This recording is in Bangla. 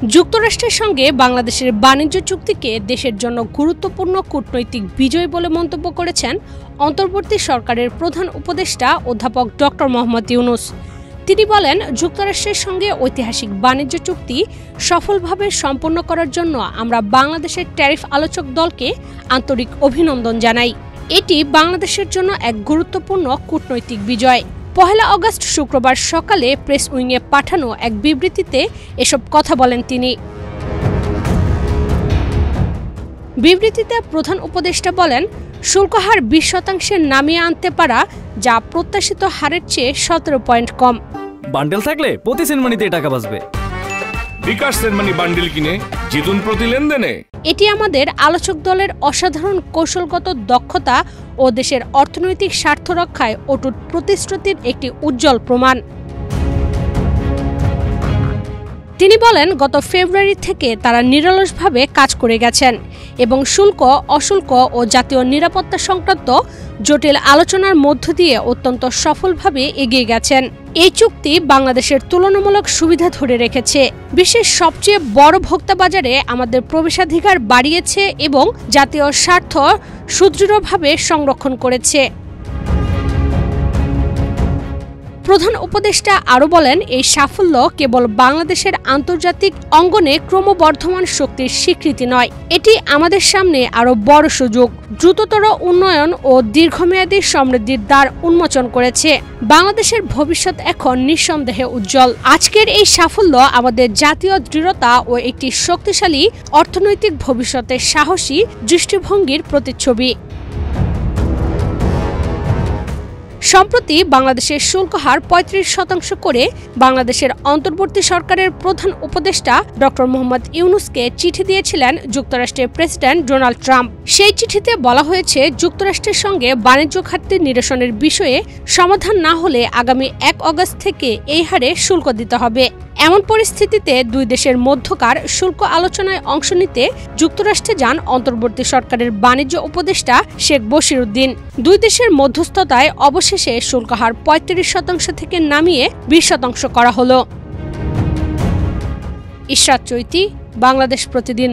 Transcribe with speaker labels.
Speaker 1: যুক্তরাষ্ট্রের সঙ্গে বাংলাদেশের বাণিজ্য চুক্তিকে দেশের জন্য গুরুত্বপূর্ণ কূটনৈতিক বিজয় বলে মন্তব্য করেছেন অন্তর্বর্তী সরকারের প্রধান উপদেষ্টা অধ্যাপক ডক্টর মোহাম্মদ ইউনূস। তিনি বলেন, যুক্তরাষ্ট্রের সঙ্গে ঐতিহাসিক বাণিজ্য চুক্তি সফলভাবে সম্পন্ন করার জন্য আমরা বাংলাদেশের ট্যারিফ আলোচক দলকে আন্তরিক অভিনন্দন জানাই। এটি বাংলাদেশের জন্য এক গুরুত্বপূর্ণ কূটনৈতিক বিজয়। ১ আগস্ট শুক্রবার সকালে প্রেস উইংয়ে পাঠানো এক বিবৃতিতে এসব কথা বলেন তিনি। বিবৃতিতে প্রধান উপদেষ্টা বলেন, শুল্ক হার ২০% নামিয়ে আনতে পারা, যা প্রত্যাশিত হারের চেয়ে ১৭ পয়েন্ট কম।
Speaker 2: বান্ডেল থাকলে প্রতি সেনমানিতে টাকা বাঁচবে।
Speaker 3: বিকাশ সেনমানি বান্ডেল কিনে জিতুন প্রতি লেনদেনে।
Speaker 1: এটি আমাদের আলোচক দলের অসাধারণ কৌশলগত দক্ষতা ও দেশের অর্থনৈতিক স্বার্থ রক্ষায় অটুট প্রতিশ্রুতির একটি উজ্জ্বল প্রমাণ। তিনি বলেন, গত ফেব্রুয়ারি থেকে তারা নিরলসভাবে কাজ করে গেছেন এবং শুল্ক, অশুল্ক ও জাতীয় নিরাপত্তা সংক্রান্ত জটিল আলোচনার মধ্য দিয়ে অত্যন্ত সফলভাবে এগিয়ে গেছেন। এই চুক্তি বাংলাদেশের তুলনামূলক সুবিধা ধরে রেখেছে, বিশ্বের সবচেয়ে বড় ভোক্তা বাজারে আমাদের প্রবেশাধিকার বাড়িয়েছে এবং জাতীয় স্বার্থ সুদৃঢ়ভাবে সংরক্ষণ করেছে। প্রধান উপদেষ্টা আরও বলেন, এই সাফল্য কেবল বাংলাদেশের আন্তর্জাতিক অঙ্গনে ক্রমবর্ধমান শক্তির স্বীকৃতি নয়, এটি আমাদের সামনে আরও বড় সুযোগ, দ্রুততর উন্নয়ন ও দীর্ঘমেয়াদী সমৃদ্ধির দ্বার উন্মোচন করেছে। বাংলাদেশের ভবিষ্যৎ এখন নিঃসন্দেহে উজ্জ্বল। আজকের এই সাফল্য আমাদের জাতীয় দৃঢ়তা ও একটি শক্তিশালী অর্থনৈতিক ভবিষ্যতের সাহসী দৃষ্টিভঙ্গির প্রতিচ্ছবি। সম্প্রতি বাংলাদেশের শুল্ক হার ৩৫% করে বাংলাদেশের অন্তর্বর্তী সরকারের প্রধান উপদেষ্টা ডক্টর মোহাম্মদ ইউনূসকে চিঠি দিয়েছিলেন যুক্তরাষ্ট্রের প্রেসিডেন্ট ডোনাল্ড ট্রাম্প। সেই চিঠিতে বলা হয়েছে, যুক্তরাষ্ট্রের সঙ্গে বাণিজ্য খাতে নিরসনের বিষয়ে সমাধান না হলে আগামী ১ আগস্ট থেকে এই হারে শুল্ক দিতে হবে। এমন পরিস্থিতিতে দুই দেশের মধ্যকার শুল্ক আলোচনায় অংশ নিতে যুক্তরাষ্ট্রে যান অন্তর্বর্তী সরকারের বাণিজ্য উপদেষ্টা শেখ বশিরউদ্দিন। দুই দেশের মধ্যস্থতায় অবশেষে শুল্ক হার ৩৫% থেকে নামিয়ে ২০% করা হলো। ইশরাত চৈতি, বাংলাদেশ প্রতিদিন।